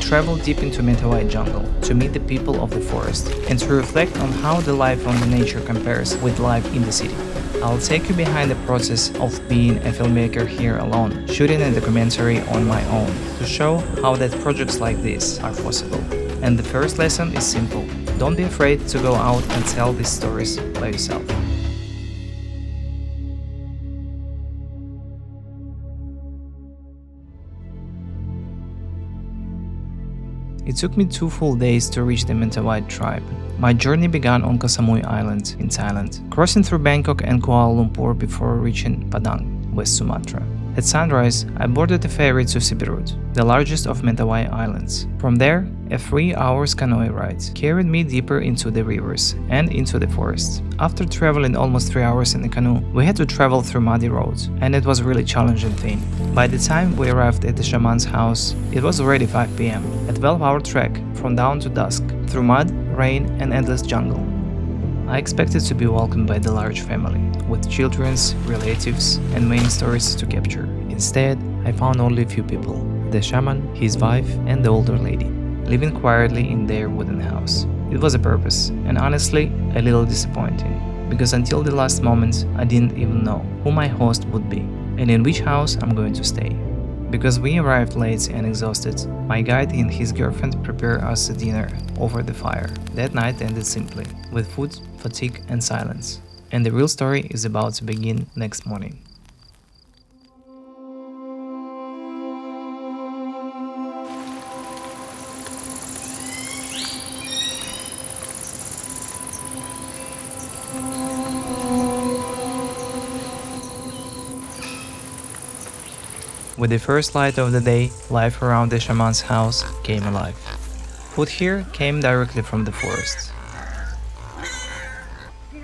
travel deep into Mentawai jungle to meet the people of the forest and to reflect on how the life on the nature compares with life in the city. I'll take you behind the process of being a filmmaker here alone, shooting a documentary on my own to show how that projects like this are possible. And the first lesson is simple. Don't be afraid to go out and tell these stories by yourself. It took me 2 full days to reach the Mentawai tribe. My journey began on Koh Samui Island in Thailand, crossing through Bangkok and Kuala Lumpur before reaching Padang, West Sumatra. At sunrise, I boarded the ferry to Siberut, the largest of Mentawai Islands. From there, a 3-hour canoe ride carried me deeper into the rivers and into the forest. After traveling almost 3 hours in the canoe, we had to travel through muddy roads, and it was a really challenging thing. By the time we arrived at the shaman's house, it was already 5 p.m. A 12-hour trek from dawn to dusk, through mud, rain, and endless jungle. I expected to be welcomed by the large family, with children's, relatives, and many stories to capture. Instead, I found only a few people: the shaman, his wife, and the older lady, living quietly in their wooden house. It was a purpose, and honestly, a little disappointing, because until the last moment, I didn't even know who my host would be, and in which house I'm going to stay. Because we arrived late and exhausted, my guide and his girlfriend prepared us a dinner over the fire. That night ended simply, with food, fatigue, and silence. And the real story is about to begin next morning. With the first light of the day, life around the shaman's house came alive. Food here came directly from the forest.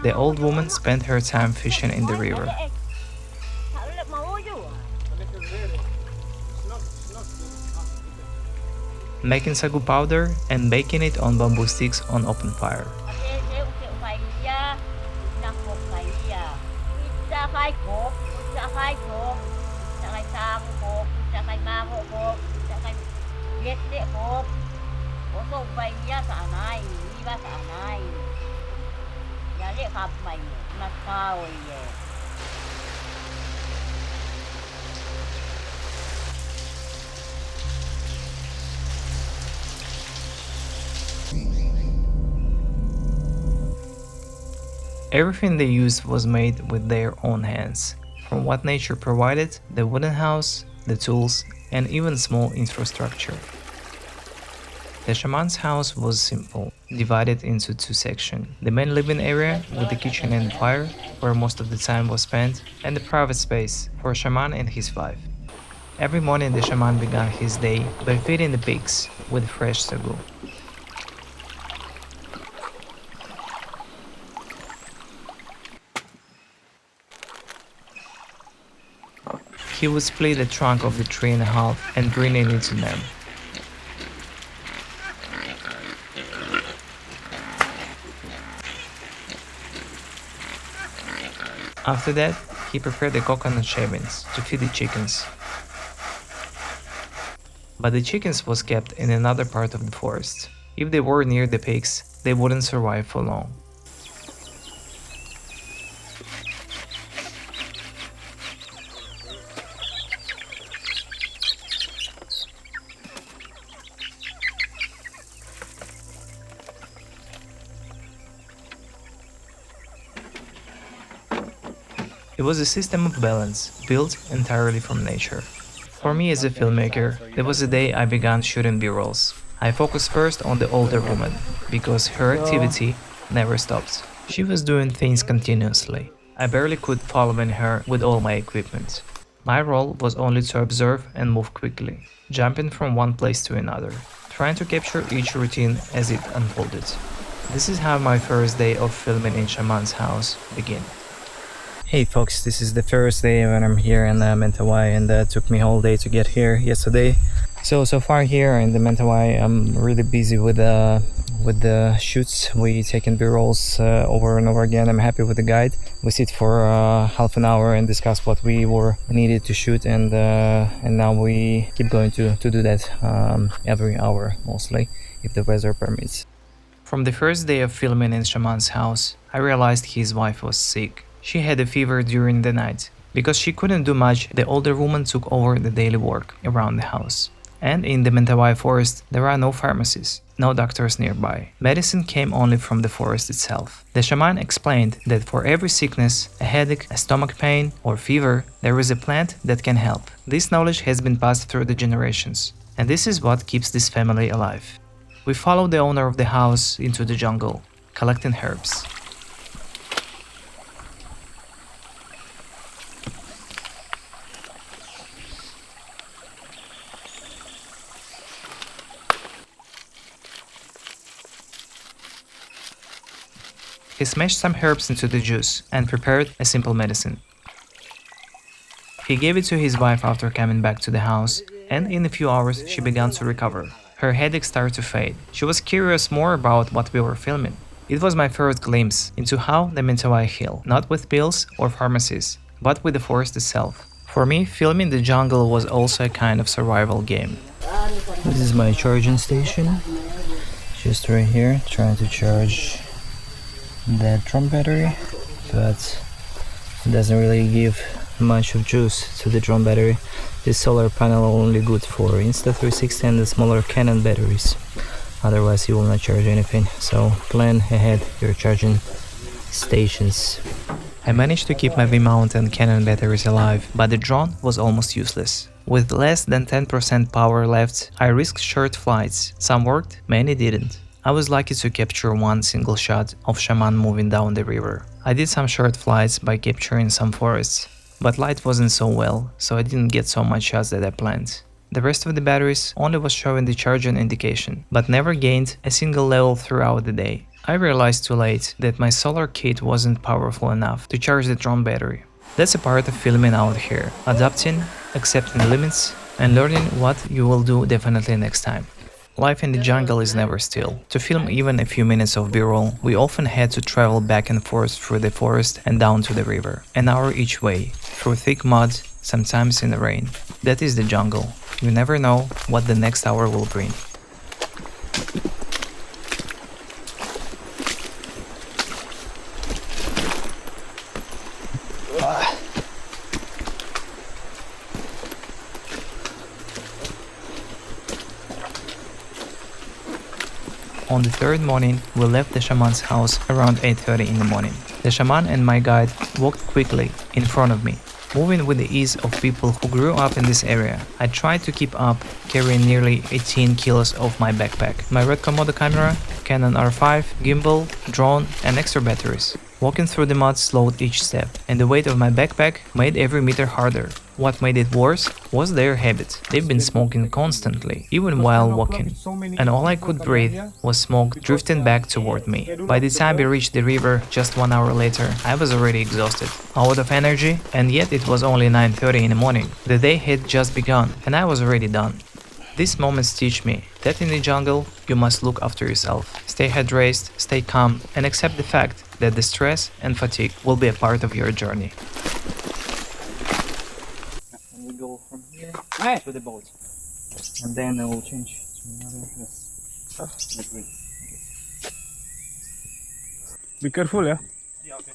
The old woman spent her time fishing in the river, making sagu powder and baking it on bamboo sticks on open fire. Everything they used was made with their own hands, from what nature provided: the wooden house, the tools, and even small infrastructure. The shaman's house was simple, divided into 2 sections: the main living area with the kitchen and fire, where most of the time was spent, and the private space for shaman and his wife. Every morning the shaman began his day by feeding the pigs with fresh sagu. He would split the trunk of the tree in half and bring it into them. After that, he prepared the coconut shavings to feed the chickens. But the chickens was kept in another part of the forest. If they were near the pigs, they wouldn't survive for long. It was a system of balance, built entirely from nature. For me as a filmmaker, there was a day I began shooting B-rolls. I focused first on the older woman, because her activity never stopped. She was doing things continuously. I barely could follow in her with all my equipment. My role was only to observe and move quickly, jumping from one place to another, trying to capture each routine as it unfolded. This is how my first day of filming in Shaman's house began. Hey folks, this is the first day when I'm here in Mentawai, and it took me a whole day to get here yesterday. So far here in the Mentawai, I'm really busy with with the shoots. We taken B-rolls over and over again. I'm happy with the guide. We sit for half an hour and discuss what we were needed to shoot, and now we keep going to do that every hour mostly, if the weather permits. From the first day of filming in Shaman's house, I realized his wife was sick. She had a fever during the night. Because she couldn't do much, the older woman took over the daily work around the house. And in the Mentawai forest, there are no pharmacies, no doctors nearby. Medicine came only from the forest itself. The shaman explained that for every sickness, a headache, a stomach pain, or fever, there is a plant that can help. This knowledge has been passed through the generations, and this is what keeps this family alive. We followed the owner of the house into the jungle, collecting herbs. He smashed some herbs into the juice and prepared a simple medicine. He gave it to his wife after coming back to the house, and in a few hours she began to recover. Her headache started to fade. She was curious more about what we were filming. It was my first glimpse into how the Mentawai heal, not with pills or pharmacies, but with the forest itself. For me, filming the jungle was also a kind of survival game. This is my charging station, just right here, trying to charge that drum battery, but it doesn't really give much of juice to the drum battery. This solar panel only good for Insta360 and the smaller Canon batteries, otherwise you will not charge anything, so plan ahead your charging stations. I managed to keep my V-mount and Canon batteries alive, but the drone was almost useless. With less than 10% power left, I risked short flights. Some worked, many didn't. I was lucky to capture one single shot of shaman moving down the river. I did some short flights by capturing some forests, but light wasn't so well, so I didn't get so much shots that I planned. The rest of the batteries only was showing the charging indication, but never gained a single level throughout the day. I realized too late that my solar kit wasn't powerful enough to charge the drone battery. That's a part of filming out here, adapting, accepting limits, and learning what you will do definitely next time. Life in the jungle is never still. To film even a few minutes of B-roll, we often had to travel back and forth through the forest and down to the river, an hour each way, through thick mud, sometimes in the rain. That is the jungle. You never know what the next hour will bring. On the third morning, we left the shaman's house around 8:30 in the morning. The shaman and my guide walked quickly in front of me, moving with the ease of people who grew up in this area. I tried to keep up, carrying nearly 18 kilos of my backpack, my red Komodo camera, Canon R5, gimbal, drone, and extra batteries. Walking through the mud slowed each step, and the weight of my backpack made every meter harder. What made it worse was their habit. They've been smoking constantly, even while walking, and all I could breathe was smoke drifting back toward me. By the time we reached the river just 1 hour later, I was already exhausted, out of energy, and yet it was only 9:30 in the morning. The day had just begun, and I was already done. These moments teach me that in the jungle, you must look after yourself. Stay hydrated, stay calm, and accept the fact that the stress and fatigue will be a part of your journey. And we go from here to the boat, and then I will change to another. Yes. Be careful, yeah? Yeah, okay.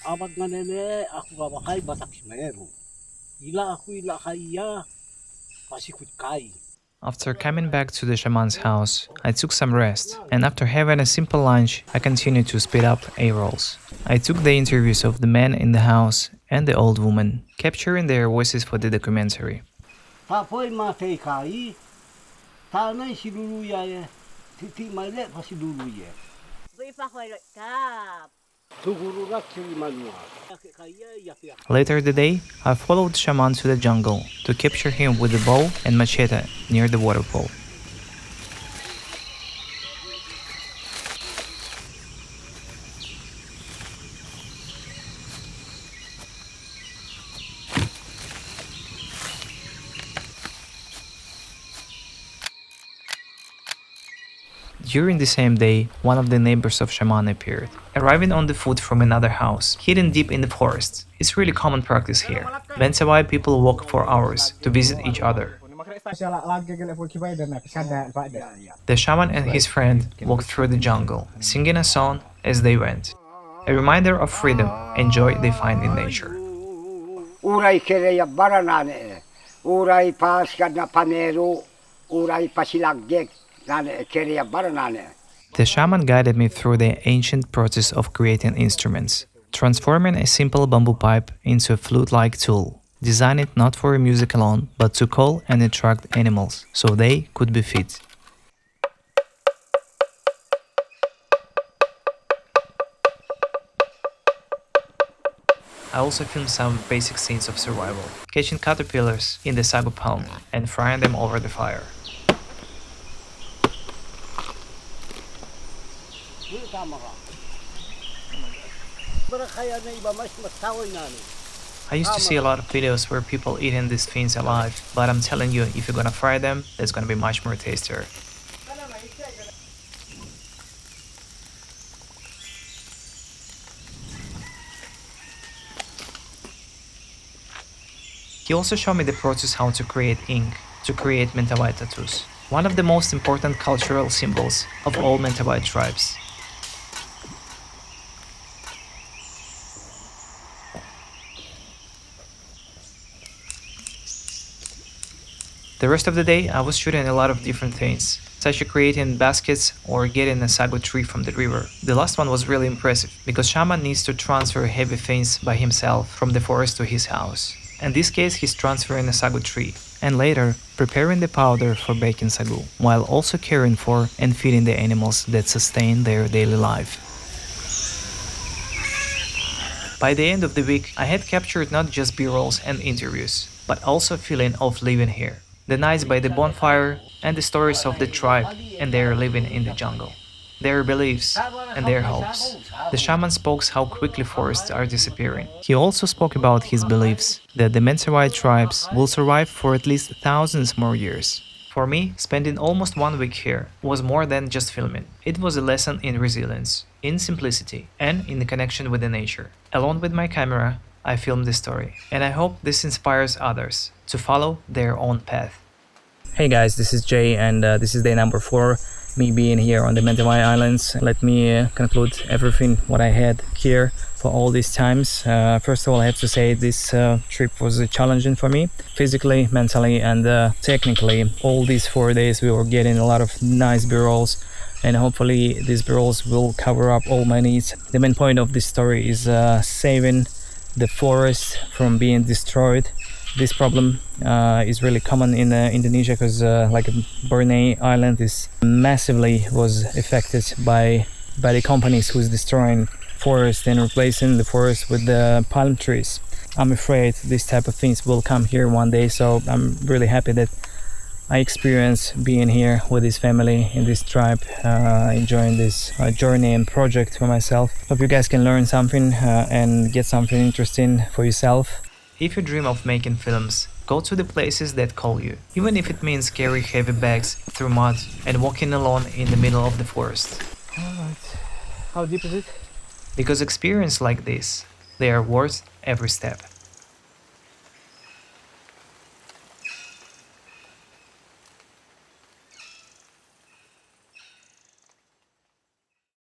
Abat nga nene, ako gawakay batak simero. Ila ako ila kaya, pasikut kai. After coming back to the shaman's house, I took some rest, and after having a simple lunch, I continued to speed up A-rolls. I took the interviews of the man in the house and the old woman, capturing their voices for the documentary. Tapoy matay kai, tanay siluluya titi male pa siluluya. Tugurura kiri manua. Later that day, I followed shaman to the jungle to capture him with the bow and machete near the waterfall. During the same day, one of the neighbors of Shaman appeared, arriving on the foot from another house, hidden deep in the forest. It's really common practice here. Mentawai people walk for hours to visit each other. The shaman and his friend walked through the jungle, singing a song as they went. A reminder of freedom and joy they find in nature. Urai kereya baranane, urai pas kadna panero, urai pasilagek, nane kereya baranane. The shaman guided me through the ancient process of creating instruments, transforming a simple bamboo pipe into a flute-like tool, designed not for music alone, but to call and attract animals, so they could be fed. I also filmed some basic scenes of survival, catching caterpillars in the sago palm and frying them over the fire. I used to see a lot of videos where people eating these things alive, but I'm telling you, if you're gonna fry them, it's gonna be much more tastier. He also showed me the process how to create ink, to create Mentawai tattoos, one of the most important cultural symbols of all Mentawai tribes. The rest of the day I was shooting a lot of different things, such as creating baskets or getting a sago tree from the river. The last one was really impressive, because shaman needs to transfer heavy things by himself from the forest to his house. In this case, he's transferring a sago tree, and later preparing the powder for baking sagu, while also caring for and feeding the animals that sustain their daily life. By the end of the week, I had captured not just b-rolls and interviews, but also a feeling of living here. The nights by the bonfire and the stories of the tribe and their living in the jungle, their beliefs and their hopes. The shaman spoke how quickly forests are disappearing. He also spoke about his beliefs that the Mentawai tribes will survive for at least thousands more years. For me, spending almost 1 week here was more than just filming. It was a lesson in resilience, in simplicity, and in the connection with the nature. Along with my camera, I filmed this story, and I hope this inspires others to follow their own path. Hey guys, this is Jay, and this is day number 4, me being here on the Mentawai Islands. Let me conclude everything what I had here for all these times. First of all, I have to say this trip was challenging for me, physically, mentally, and technically. All these 4 days we were getting a lot of nice b-rolls, and hopefully these b-rolls will cover up all my needs. The main point of this story is saving the forest from being destroyed. This problem is really common in Indonesia, because like Borneo Island is massively was affected by the companies who's destroying forest and replacing the forest with the palm trees. I'm afraid this type of things will come here one day, so I'm really happy that I experienced being here with this family in this tribe, enjoying this journey and project for myself. Hope you guys can learn something and get something interesting for yourself. If you dream of making films, go to the places that call you, even if it means carrying heavy bags through mud and walking alone in the middle of the forest. Alright. How deep is it? Because experiences like this, they are worth every step.